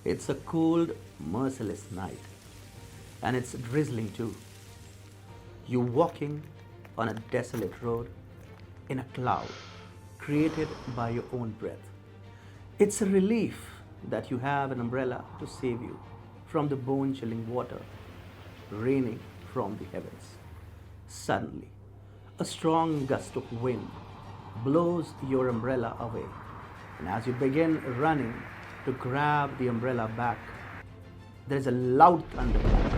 It's a cold, merciless night, and it's drizzling too. You're walking on a desolate road in a cloud created by your own breath. It's a relief that you have an umbrella to save you from the bone-chilling water raining from the heavens. Suddenly, a strong gust of wind blows your umbrella away, and as you begin running to grab the umbrella back, there is a loud thunderclap,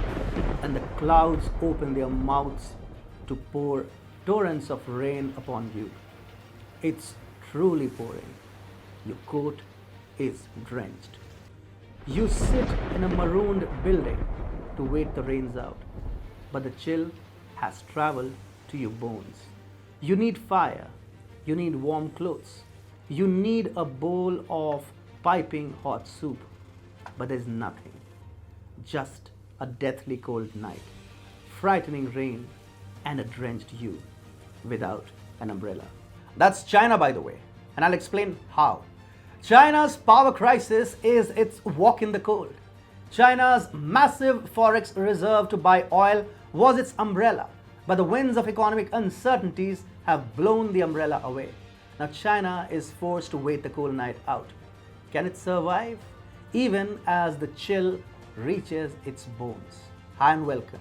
and the clouds open their mouths to pour torrents of rain upon you. It's truly pouring. Your coat is drenched. You sit in a marooned building to wait the rains out, but the chill has traveled to your bones. You need fire. You need warm clothes. You need a bowl of piping hot soup, but there's nothing. Just a deathly cold night, frightening rain, and a drenched you without an umbrella. That's China, by the way, and I'll explain how. China's power crisis is its walk in the cold. China's massive forex reserve to buy oil was its umbrella, but the winds of economic uncertainties have blown the umbrella away. Now China is forced to wait the cold night out. Can it survive even as the chill reaches its bones? Hi and welcome.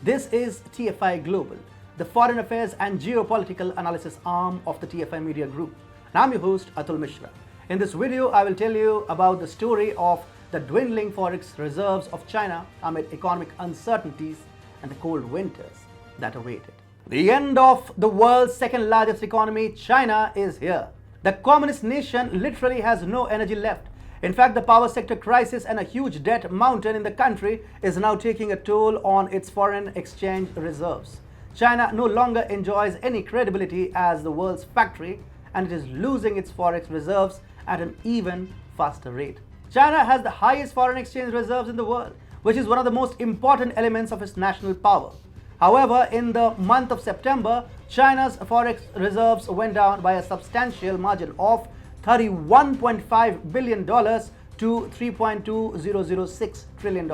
This is TFI Global, the foreign affairs and geopolitical analysis arm of the TFI Media Group. And I'm your host, Atul Mishra. In this video, I will tell you about the story of the dwindling forex reserves of China amid economic uncertainties and the cold winters that awaited. The end of the world's second largest economy, China, is here. The communist nation literally has no energy left. In fact, the power sector crisis and a huge debt mountain in the country is now taking a toll on its foreign exchange reserves. China no longer enjoys any credibility as the world's factory, and it is losing its forex reserves at an even faster rate. China has the highest foreign exchange reserves in the world, which is one of the most important elements of its national power. However, in the month of September, China's forex reserves went down by a substantial margin of $31.5 billion to $3.2006 trillion.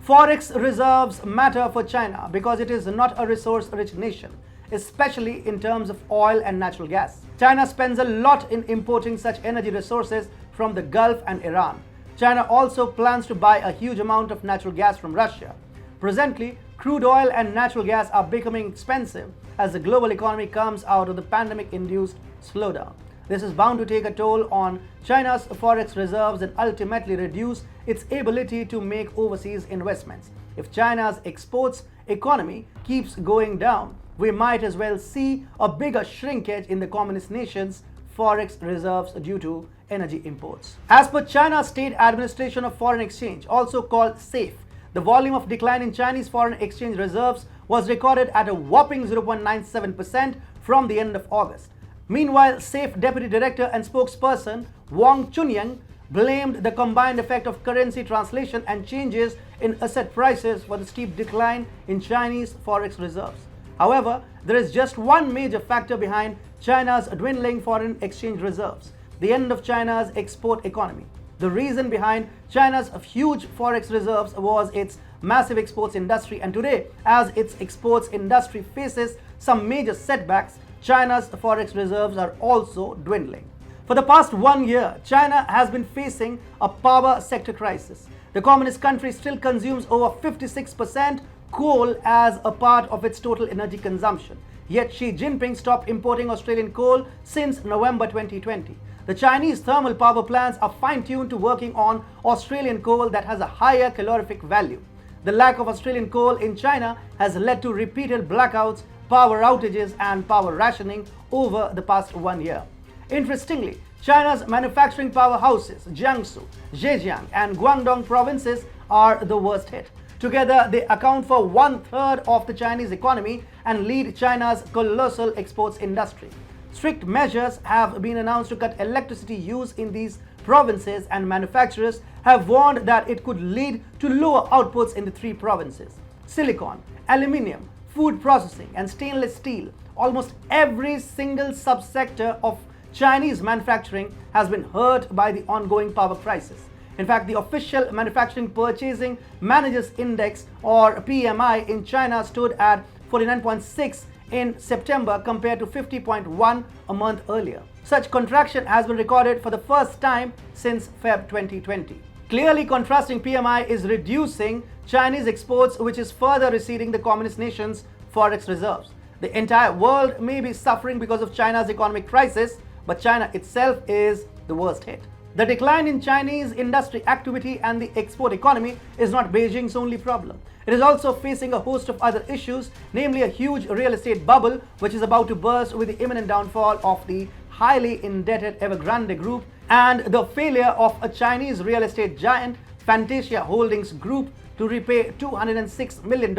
Forex reserves matter for China because it is not a resource-rich nation, especially in terms of oil and natural gas. China spends a lot in importing such energy resources from the Gulf and Iran. China also plans to buy a huge amount of natural gas from Russia. Presently, crude oil and natural gas are becoming expensive as the global economy comes out of the pandemic-induced slowdown. This is bound to take a toll on China's forex reserves and ultimately reduce its ability to make overseas investments. If China's exports economy keeps going down, we might as well see a bigger shrinkage in the communist nation's forex reserves due to energy imports. As per China's State Administration of Foreign Exchange, also called SAFE, the volume of decline in Chinese foreign exchange reserves was recorded at a whopping 0.97% from the end of August. Meanwhile, SAFE Deputy Director and Spokesperson Wang Chunying blamed the combined effect of currency translation and changes in asset prices for the steep decline in Chinese forex reserves. However, there is just one major factor behind China's dwindling foreign exchange reserves: the end of China's export economy. The reason behind China's huge forex reserves was its massive exports industry, and today, as its exports industry faces some major setbacks, China's forex reserves are also dwindling. For the past 1 year, China has been facing a power sector crisis. The communist country still consumes over 56% coal as a part of its total energy consumption. Yet Xi Jinping stopped importing Australian coal since November 2020. The Chinese thermal power plants are fine-tuned to working on Australian coal that has a higher calorific value. The lack of Australian coal in China has led to repeated blackouts, power outages, and power rationing over the past 1 year. Interestingly, China's manufacturing powerhouses, Jiangsu, Zhejiang, and Guangdong provinces are the worst hit. Together, they account for 1/3 of the Chinese economy and lead China's colossal exports industry. Strict measures have been announced to cut electricity use in these provinces, and manufacturers have warned that it could lead to lower outputs in the three provinces. Silicon, aluminium, food processing, and stainless steel, almost every single subsector of Chinese manufacturing has been hurt by the ongoing power crisis. In fact, the official Manufacturing Purchasing Managers Index, or PMI, in China stood at 49.6 in September compared to 50.1 a month earlier. Such contraction has been recorded for the first time since Feb 2020. Clearly contrasting PMI is reducing Chinese exports, which is further receding the communist nation's forex reserves. The entire world may be suffering because of China's economic crisis, but China itself is the worst hit. The decline in Chinese industry activity and the export economy is not Beijing's only problem. It is also facing a host of other issues, namely a huge real estate bubble which is about to burst with the imminent downfall of the highly indebted Evergrande Group and the failure of a Chinese real estate giant, Fantasia Holdings Group, to repay $206 million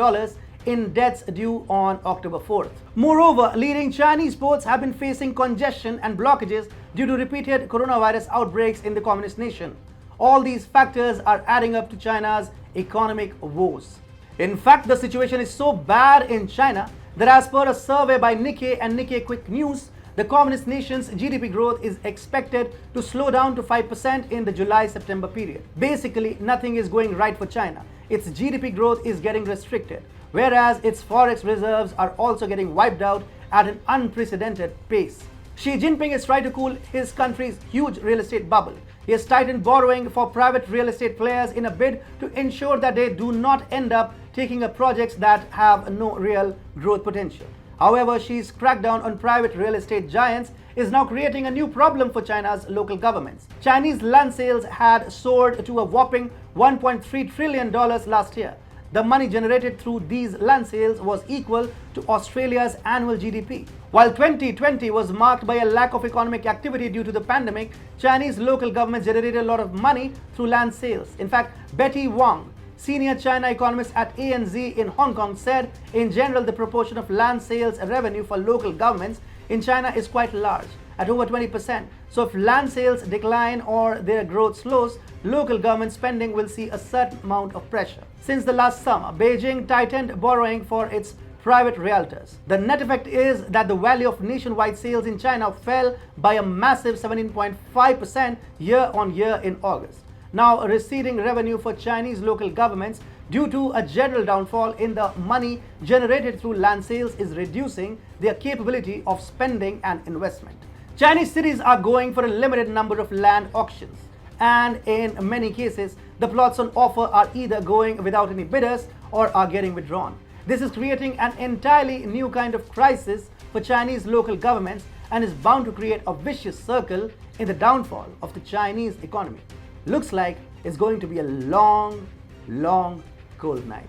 in debts due on October 4th. Moreover, leading Chinese ports have been facing congestion and blockages due to repeated coronavirus outbreaks in the communist nation. All these factors are adding up to China's economic woes. In fact, the situation is so bad in China that as per a survey by Nikkei and Nikkei Quick News, the communist nation's GDP growth is expected to slow down to 5% in the July-September period. Basically, nothing is going right for China. Its GDP growth is getting restricted, whereas its forex reserves are also getting wiped out at an unprecedented pace. Xi Jinping is trying to cool his country's huge real estate bubble. He has tightened borrowing for private real estate players in a bid to ensure that they do not end up taking up projects that have no real growth potential. However, Xi's crackdown on private real estate giants is now creating a new problem for China's local governments. Chinese land sales had soared to a whopping $1.3 trillion last year. The money generated through these land sales was equal to Australia's annual GDP. While 2020 was marked by a lack of economic activity due to the pandemic, Chinese local governments generated a lot of money through land sales. In fact, Betty Wang, senior China economist at ANZ in Hong Kong, said in general the proportion of land sales revenue for local governments in China is quite large, at over 20%. So if land sales decline or their growth slows, local government spending will see a certain amount of pressure. Since the last summer, Beijing tightened borrowing for its private realtors. The net effect is that the value of nationwide sales in China fell by a massive 17.5% year-on-year in August. Now, receding revenue for Chinese local governments due to a general downfall in the money generated through land sales is reducing their capability of spending and investment. Chinese cities are going for a limited number of land auctions, and in many cases, the plots on offer are either going without any bidders or are getting withdrawn. This is creating an entirely new kind of crisis for Chinese local governments and is bound to create a vicious circle in the downfall of the Chinese economy. Looks like it's going to be a long, cold night.